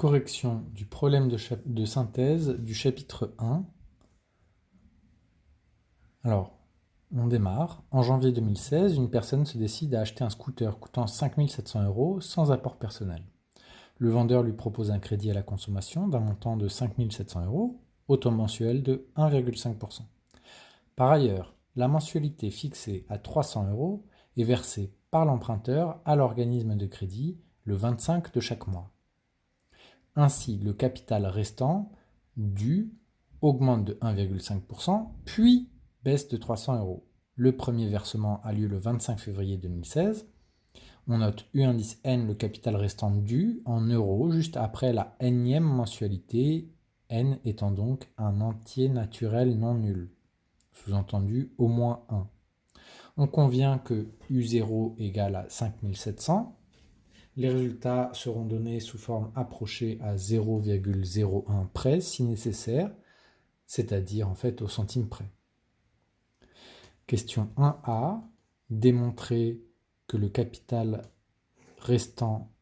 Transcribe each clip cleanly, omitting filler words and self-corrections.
Correction du problème de synthèse du chapitre 1. Alors, on démarre. En janvier 2016, une personne se décide à acheter un scooter coûtant 5 700 € sans apport personnel. Le vendeur lui propose un crédit à la consommation d'un montant de 5 700 €, au taux mensuel de 1,5%. Par ailleurs, la mensualité fixée à 300 € est versée par l'emprunteur à l'organisme de crédit le 25 de chaque mois. Ainsi, le capital restant dû augmente de 1,5%, puis baisse de 300 €. Le premier versement a lieu le 25 février 2016. On note U indice N, le capital restant dû en euros, juste après la nème mensualité, N étant donc un entier naturel non nul, sous-entendu au moins 1. On convient que U0 égale à 5700. Les résultats seront donnés sous forme approchée à 0,01 près si nécessaire, c'est-à-dire en fait au centime près. Question 1A. Démontrer que le capital restant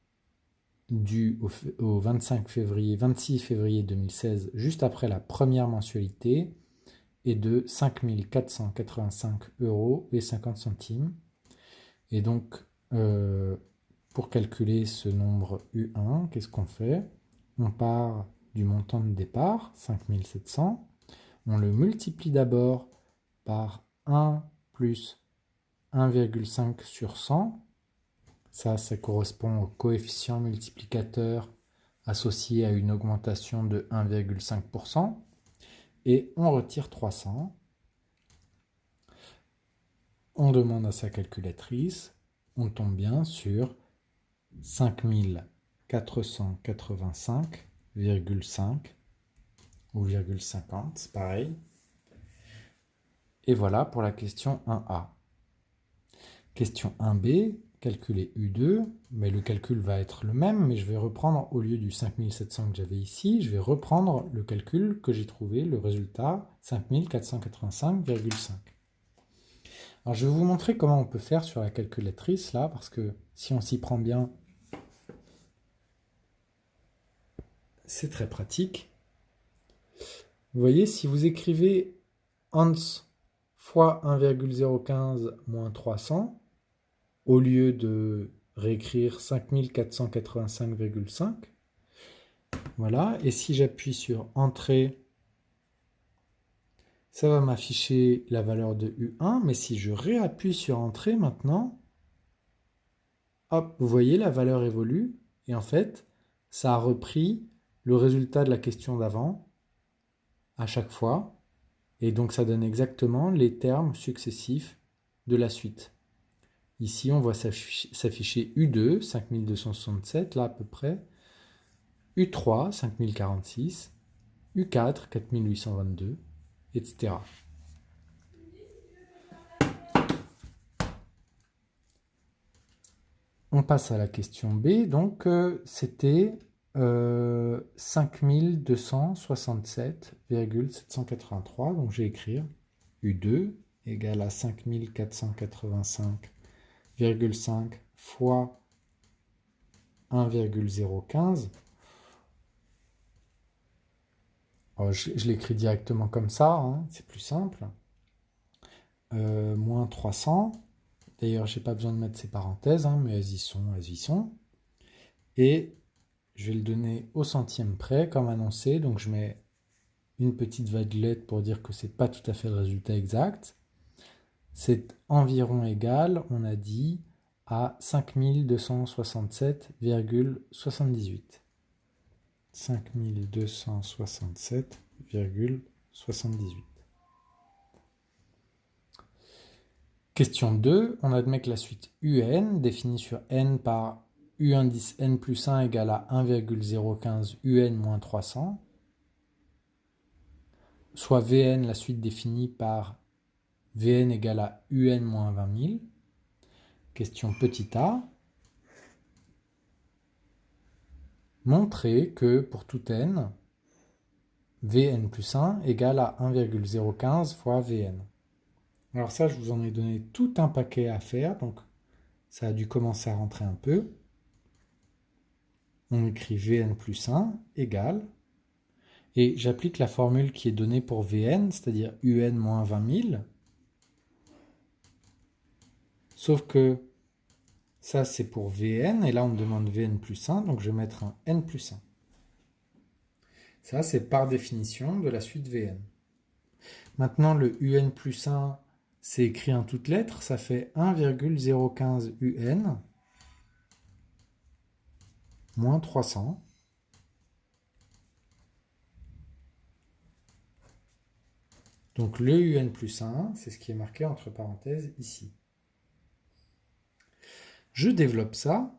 dû au 26 février 2016, juste après la première mensualité, est de 5 485,50 €. Et donc, pour calculer ce nombre U1, qu'est-ce qu'on fait? On part du montant de départ, 5 700. On le multiplie d'abord par 1 plus 1,5 sur 100. Ça correspond au coefficient multiplicateur associé à une augmentation de 1,5%. Et on retire 300. On demande à sa calculatrice. On tombe bien sur 5 485,5 ou 0,50, c'est pareil. Et voilà pour la question 1A. Question 1B, calculer U2, mais le calcul va être le même, mais je vais reprendre, au lieu du 5700 que j'avais ici, je vais reprendre le calcul que j'ai trouvé, le résultat 5485,5. Alors je vais vous montrer comment on peut faire sur la calculatrice là, parce que si on s'y prend bien, c'est très pratique. Vous voyez, si vous écrivez Hans fois 1,015 moins 300, au lieu de réécrire 5485,5, voilà, et si j'appuie sur Entrée, ça va m'afficher la valeur de U1, mais si je réappuie sur Entrée maintenant, hop, vous voyez, la valeur évolue, et en fait, ça a repris le résultat de la question d'avant à chaque fois, et donc ça donne exactement les termes successifs de la suite. Ici, on voit s'afficher U2, 5267, là à peu près, U3, 5046, U4, 4822, etc. On passe à la question B, donc c'était 5267,783, donc je vais écrire U2 égale à 5485,5 fois 1,015. Je l'écris directement comme ça, hein, c'est plus simple. Moins 300. D'ailleurs, j'ai pas besoin de mettre ces parenthèses, hein, mais elles y sont. Et je vais le donner au centième près, comme annoncé. Donc je mets une petite vaguelette pour dire que c'est pas tout à fait le résultat exact. C'est environ égal, on a dit, à 5267,78. 5267,78. Question 2, on admet que la suite UN, définie sur n par U indice n plus 1 égale à 1,015 UN moins 300, soit Vn, la suite définie par Vn égale à UN moins 20 000. Question petit a, montrer que pour tout n, Vn plus 1 égale à 1,015 fois Vn. Alors ça, je vous en ai donné tout un paquet à faire, donc ça a dû commencer à rentrer un peu. on écrit Vn plus 1 égale, et j'applique la formule qui est donnée pour Vn, c'est-à-dire Un moins 20 000, sauf que ça c'est pour Vn, et là on me demande Vn plus 1, donc je vais mettre un N plus 1. Ça c'est par définition de la suite Vn. Maintenant le Un plus 1, c'est écrit en toutes lettres, ça fait 1,015 Un moins 300. Donc le Un plus 1, c'est ce qui est marqué entre parenthèses ici. Je développe ça,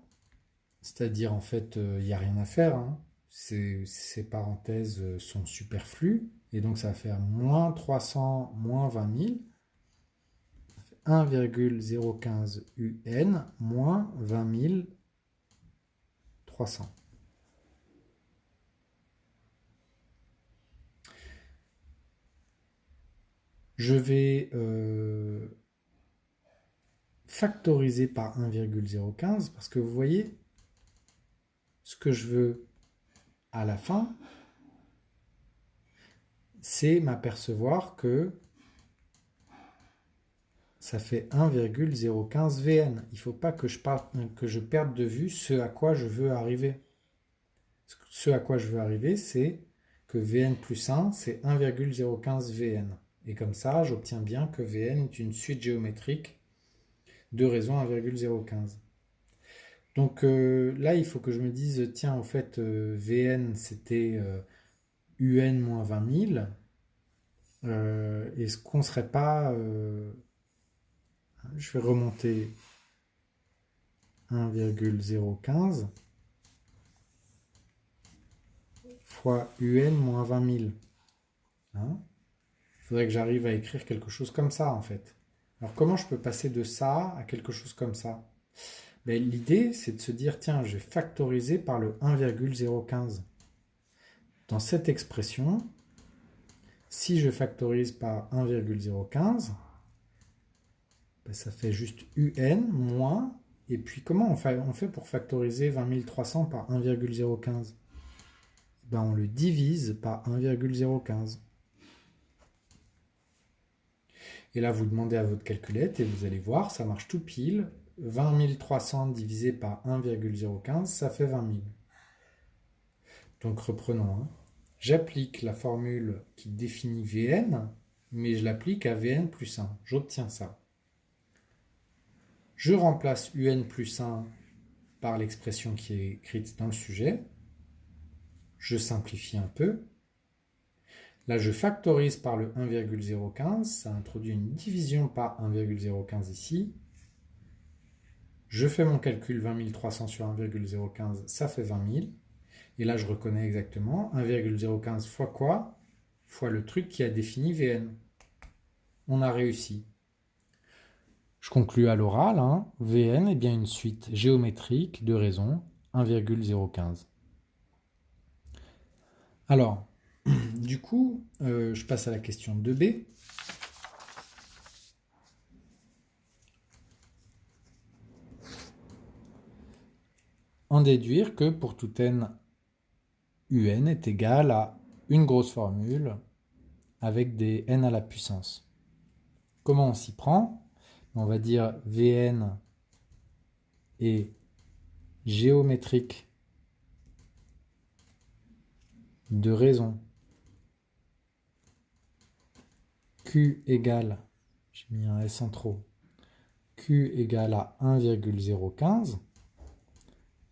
c'est-à-dire en fait, il n'y a rien à faire, hein. Ces parenthèses sont superflues, et donc ça va faire moins 300 moins 20 000, 1,015 Un moins 20 300. Je vais factoriser par 1,015 parce que vous voyez, ce que je veux à la fin, c'est m'apercevoir que ça fait 1,015 Vn. Il ne faut pas que je perde de vue ce à quoi je veux arriver. Ce à quoi je veux arriver, c'est que Vn plus 1, c'est 1,015 Vn. Et comme ça, j'obtiens bien que Vn est une suite géométrique de raison 1,015. Donc là, il faut que je me dise, tiens, en fait, Vn, c'était Un moins 20 000. Est-ce qu'on ne serait pas... je vais remonter 1,015 fois Un moins 20 000. Hein? Il faudrait que j'arrive à écrire quelque chose comme ça, en fait. Alors, comment je peux passer de ça à quelque chose comme ça? Ben, l'idée, c'est de se dire, tiens, je vais factoriser par le 1,015. Dans cette expression, si je factorise par 1,015, ben, ça fait juste Un moins... Et puis, comment on fait pour factoriser 20 300 par 1,015? Ben, on le divise par 1,015. Et là, vous demandez à votre calculette et vous allez voir, ça marche tout pile. 20 300 divisé par 1,015, ça fait 20 000. Donc reprenons. Hein. J'applique la formule qui définit Vn, mais je l'applique à Vn plus 1. J'obtiens ça. Je remplace Un plus 1 par l'expression qui est écrite dans le sujet. Je simplifie un peu. Là, je factorise par le 1,015. Ça introduit une division par 1,015 ici. Je fais mon calcul 20 300 sur 1,015, ça fait 20 000. Et là, je reconnais exactement 1,015 fois quoi? Fois le truc qui a défini Vn. On a réussi. Je conclus à l'oral, hein. Vn est bien une suite géométrique de raison 1,015. Alors, du coup, je passe à la question 2b. En déduire que pour tout n, Un est égal à une grosse formule avec des n à la puissance. Comment on s'y prend? On va dire Vn est géométrique de raison Q égale, j'ai mis un S en trop, Q égale à 1,015.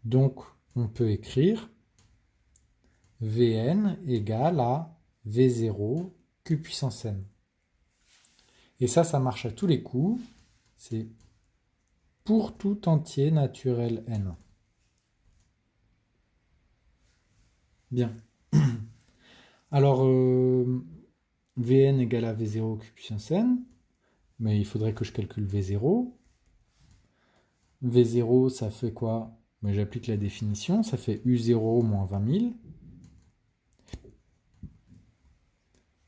Donc on peut écrire Vn égale à V0 Q puissance n. Et ça marche à tous les coups. C'est pour tout entier naturel n. Bien. Alors, Vn égale à V0 Q puissance n. Mais il faudrait que je calcule V0. V0, ça fait quoi? Mais j'applique la définition. Ça fait U0 moins 20 000.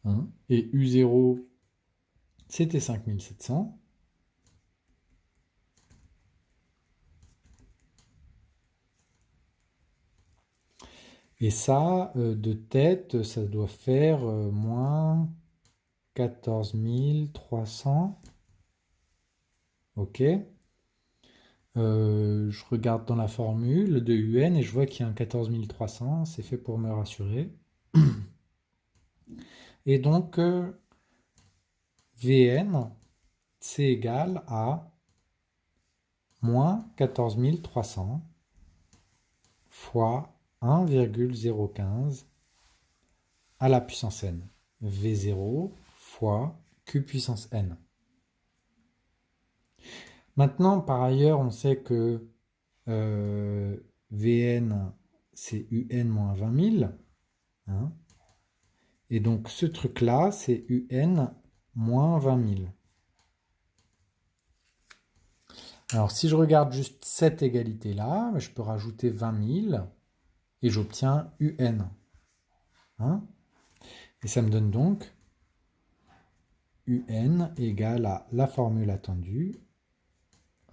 Hein, et U0, c'était 5700. Et ça, de tête, ça doit faire moins 14 300. Ok. Je regarde dans la formule de UN et je vois qu'il y a un 14 300. C'est fait pour me rassurer. Et donc, Vn, c'est égal à moins 14 300 fois 1,015 à la puissance n. V0 fois Q puissance n. Maintenant, par ailleurs, on sait que Vn, c'est Un moins 20 000. Hein, et donc, ce truc-là, c'est Un moins 20 000. Alors, si je regarde juste cette égalité-là, je peux rajouter 20 000 et j'obtiens Un. Hein, et ça me donne donc UN égale à la formule attendue,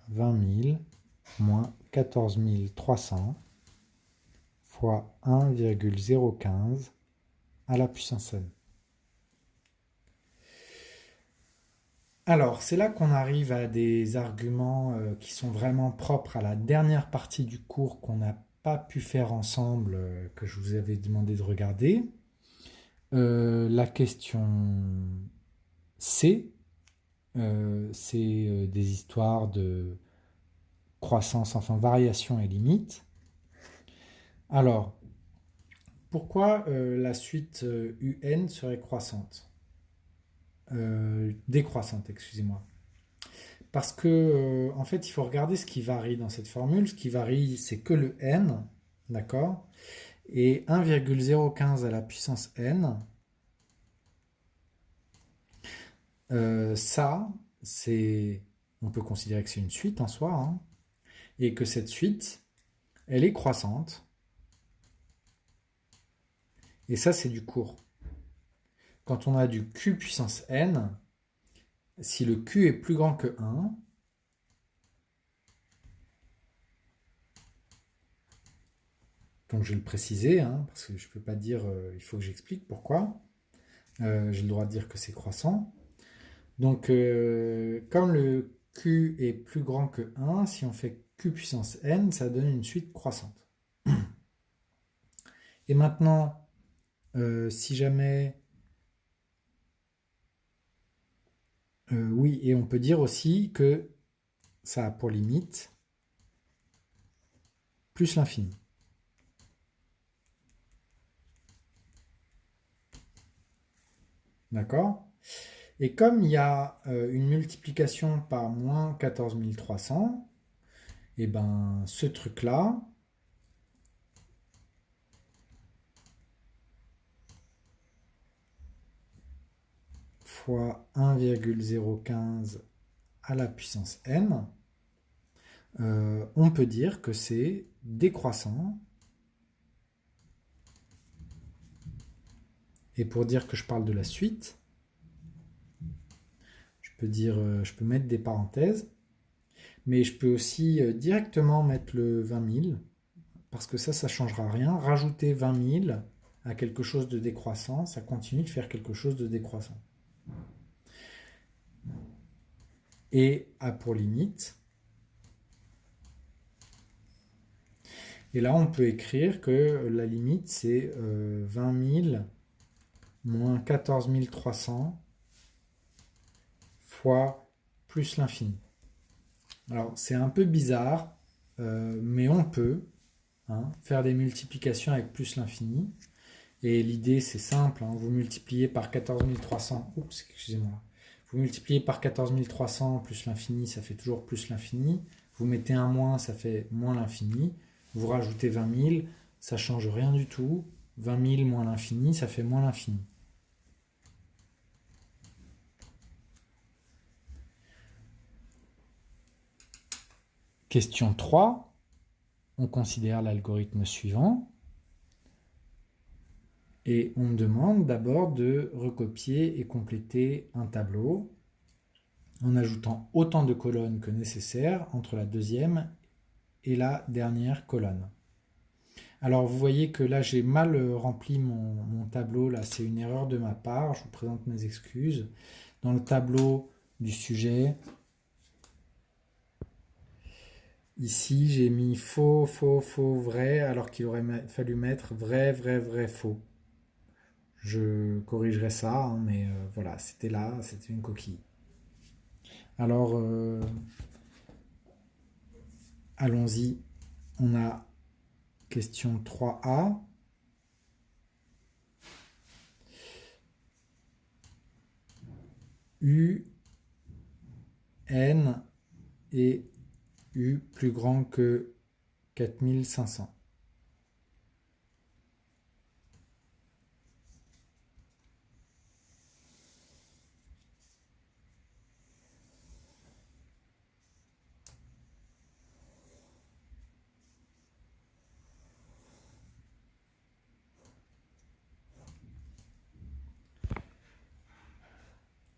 20 000 moins 14 300 fois 1,015 à la puissance n. Alors, c'est là qu'on arrive à des arguments qui sont vraiment propres à la dernière partie du cours qu'on n'a pas pu faire ensemble, que je vous avais demandé de regarder. La question C, c'est des histoires de croissance, enfin variation et limite. Alors, pourquoi la suite UN serait croissante décroissante, excusez-moi. Parce que, en fait, il faut regarder ce qui varie dans cette formule. Ce qui varie, c'est que le n, d'accord. Et 1,015 à la puissance n, ça, c'est, on peut considérer que c'est une suite en soi, hein, et que cette suite, elle est croissante. Et ça, c'est du court. Quand on a du q puissance n, si le q est plus grand que 1, donc je vais le préciser, hein, parce que je ne peux pas dire, il faut que j'explique pourquoi. J'ai le droit de dire que c'est croissant. Donc, comme le q est plus grand que 1, si on fait q puissance n, ça donne une suite croissante. Et maintenant, si jamais... oui, et on peut dire aussi que ça a pour limite plus l'infini. D'accord? Et comme il y a une multiplication par moins 14 300, et ben ce truc-là, fois 1,015 à la puissance n, on peut dire que c'est décroissant. Et pour dire que je parle de la suite, je peux mettre des parenthèses, mais je peux aussi directement mettre le 20 000, parce que ça ne changera rien. Rajouter 20 000 à quelque chose de décroissant, ça continue de faire quelque chose de décroissant. Et a pour limite. Et là, on peut écrire que la limite, c'est 20 000 moins 14 300 fois plus l'infini. Alors, c'est un peu bizarre, mais on peut faire des multiplications avec plus l'infini. Et l'idée, c'est simple, hein, vous multipliez par 14 300, oups, excusez-moi, vous multipliez par 14 300 plus l'infini, ça fait toujours plus l'infini. Vous mettez un moins, ça fait moins l'infini. Vous rajoutez 20 000, ça ne change rien du tout. 20 000 moins l'infini, ça fait moins l'infini. Question 3. On considère l'algorithme suivant. Et on me demande d'abord de recopier et compléter un tableau en ajoutant autant de colonnes que nécessaire entre la deuxième et la dernière colonne. Alors vous voyez que là j'ai mal rempli mon tableau, là c'est une erreur de ma part, je vous présente mes excuses. Dans le tableau du sujet, ici j'ai mis faux, faux, faux, vrai, alors qu'il aurait fallu mettre vrai, vrai, vrai, faux. Je corrigerai ça, hein, mais voilà, c'était là, c'était une coquille. Alors allons-y, on a question 3A. U, N et U plus grand que 4500.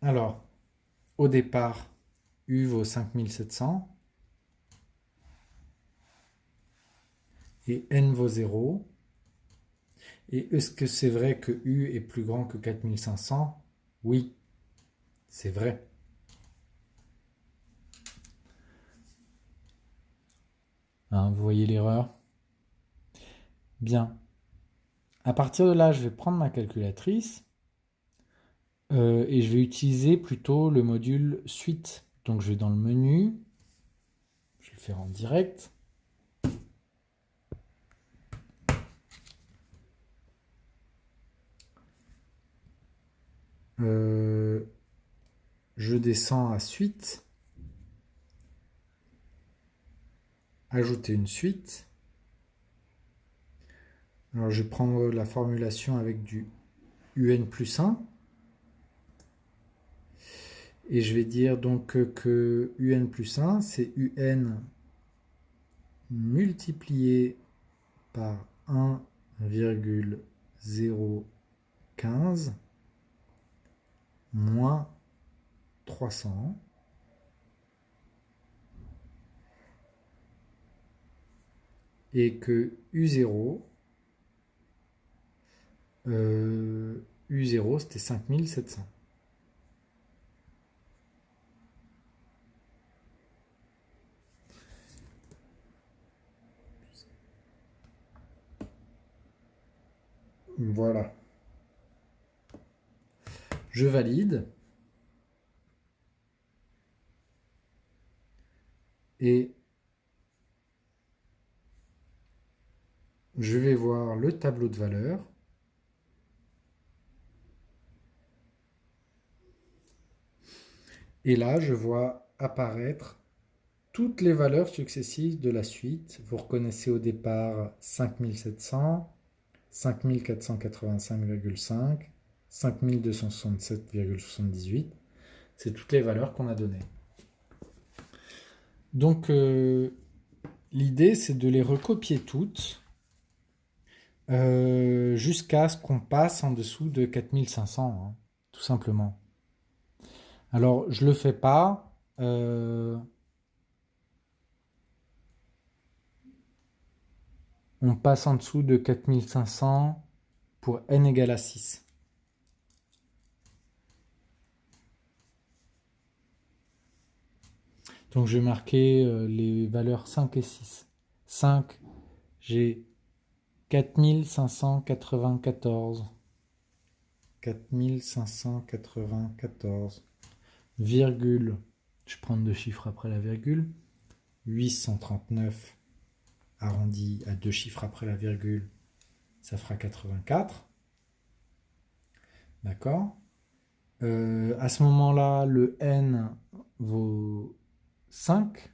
Alors, au départ, U vaut 5700 et N vaut 0. Et est-ce que c'est vrai que U est plus grand que 4500? Oui, c'est vrai. Hein, vous voyez l'erreur? Bien. À partir de là, je vais prendre ma calculatrice et je vais utiliser plutôt le module suite. Donc je vais dans le menu, je vais le faire en direct. Je descends à suite, ajouter une suite. Alors je vais prendre la formulation avec du UN plus 1. Et je vais dire donc que UN plus 1, c'est UN multiplié par 1,015 moins 300 et que U0, U0 c'était 5700. Voilà. Je valide. Et je vais voir le tableau de valeur. Et là, je vois apparaître toutes les valeurs successives de la suite. Vous reconnaissez au départ 5700, 5485,5, 5267,78. C'est toutes les valeurs qu'on a données. Donc, l'idée, c'est de les recopier toutes jusqu'à ce qu'on passe en dessous de 4500, hein, tout simplement. Alors, je ne le fais pas. On passe en dessous de 4500 pour n égale à 6. Donc je vais marquer les valeurs 5 et 6. 5, j'ai 4594. 4594. Virgule, je prends deux chiffres après la virgule. 839 arrondi à deux chiffres après la virgule, ça fera 84. D'accord. À ce moment-là, le n vaut 5.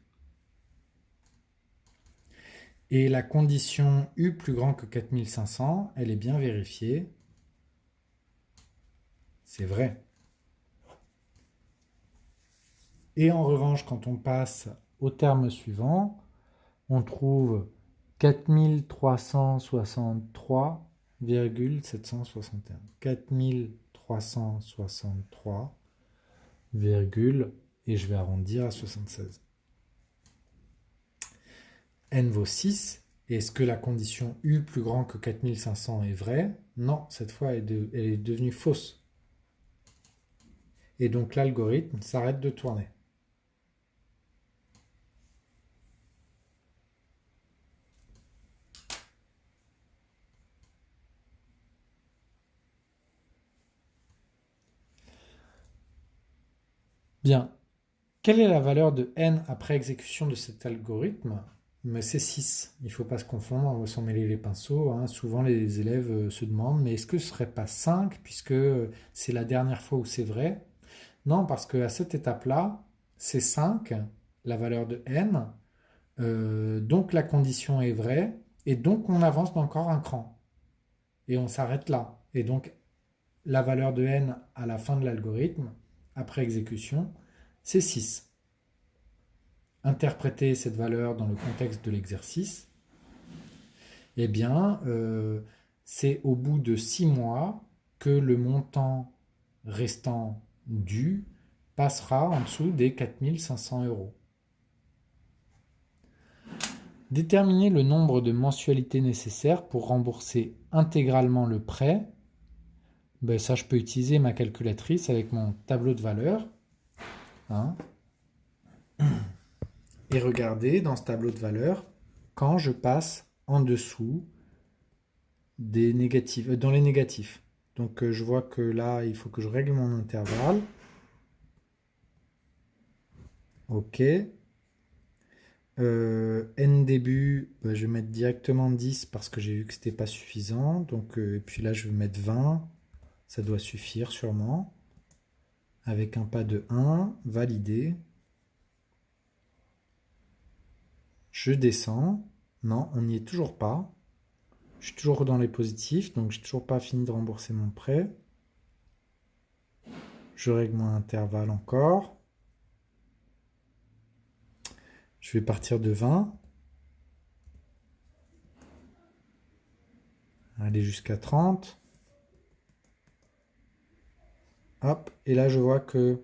Et la condition U plus grand que 4500, elle est bien vérifiée. C'est vrai. Et en revanche, quand on passe au terme suivant, on trouve 4363,761. 4363, et je vais arrondir à 76. N vaut 6 Est-ce que la condition U plus grand que 4500 est vraie? Non, cette fois elle est devenue fausse. Et donc l'algorithme s'arrête de tourner. Bien. Quelle est la valeur de n après exécution de cet algorithme? Mais c'est 6. Il ne faut pas se confondre, on va s'en mêler les pinceaux, hein. Souvent les élèves se demandent, mais est-ce que ce ne serait pas 5 puisque c'est la dernière fois où c'est vrai? Non, parce qu'à cette étape-là, c'est 5, la valeur de n, donc la condition est vraie, et donc on avance d'encore un cran. Et on s'arrête là. Et donc la valeur de n à la fin de l'algorithme, après exécution, c'est 6. Interpréter cette valeur dans le contexte de l'exercice, eh bien, c'est au bout de 6 mois que le montant restant dû passera en dessous des 4500 euros. Déterminer le nombre de mensualités nécessaires pour rembourser intégralement le prêt. Ben ça, je peux utiliser ma calculatrice avec mon tableau de valeur. Hein, et regarder dans ce tableau de valeur quand je passe en dessous des négatifs, dans les négatifs. Donc je vois que là, il faut que je règle mon intervalle. OK. N début, bah, je vais mettre directement 10 parce que j'ai vu que c'était pas suffisant. Donc, et puis là, je vais mettre 20. Ça doit suffire sûrement. Avec un pas de 1, valider. Je descends. Non, on n'y est toujours pas. Je suis toujours dans les positifs, donc j'ai toujours pas fini de rembourser mon prêt. Je règle mon intervalle encore. Je vais partir de 20. Aller jusqu'à 30. Hop, et là je vois que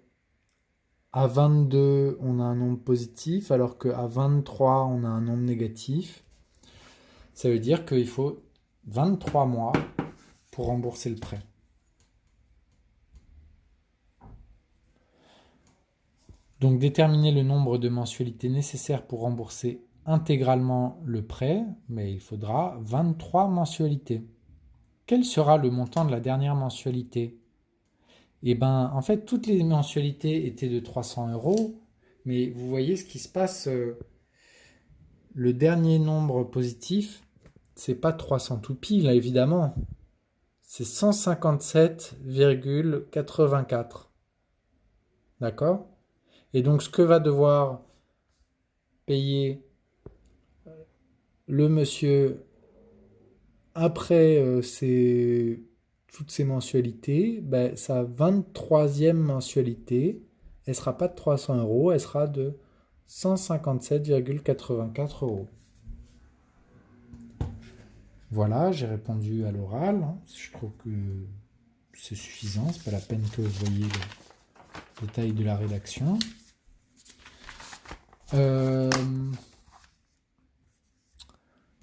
à 22 on a un nombre positif, alors qu'à 23 on a un nombre négatif. Ça veut dire qu'il faut 23 mois pour rembourser le prêt. Donc déterminer le nombre de mensualités nécessaires pour rembourser intégralement le prêt, mais il faudra 23 mensualités. Quel sera le montant de la dernière mensualité? Eh bien, en fait, toutes les mensualités étaient de 300 euros, mais vous voyez ce qui se passe. Le dernier nombre positif, c'est pas 300 tout pile, évidemment. C'est 157,84. D'accord? Et donc, ce que va devoir payer le monsieur après toutes ces mensualités, ben, sa 23e mensualité, elle ne sera pas de 300 euros, elle sera de 157,84 euros. Voilà, j'ai répondu à l'oral. Hein. Je trouve que c'est suffisant, c'est pas la peine que vous voyez le détail de la rédaction.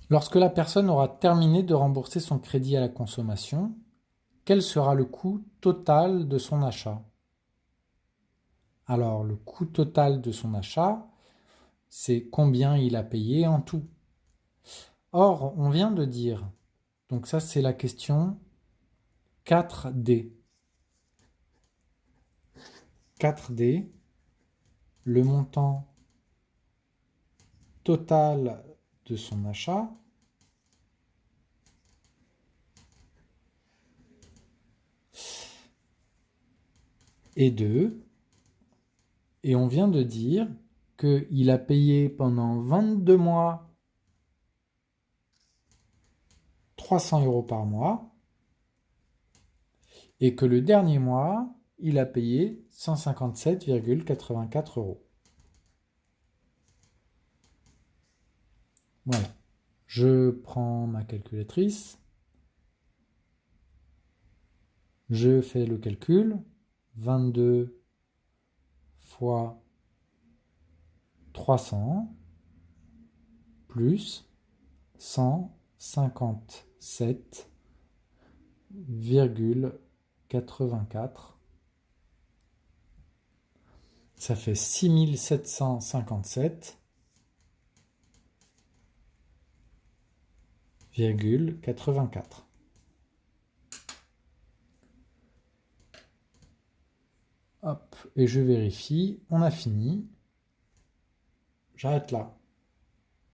Lorsque la personne aura terminé de rembourser son crédit à la consommation, quel sera le coût total de son achat? Alors, le coût total de son achat, c'est combien il a payé en tout. Or, on vient de dire, donc ça c'est la question 4D. 4D, le montant total de son achat est 2. Et on vient de dire qu'il a payé pendant 22 mois 300 euros par mois et que le dernier mois, il a payé 157,84 euros. Voilà. Je prends ma calculatrice. Je fais le calcul. 22 fois 300 plus 157,84. Ça fait 6757,84. Hop, et je vérifie, on a fini. J'arrête là.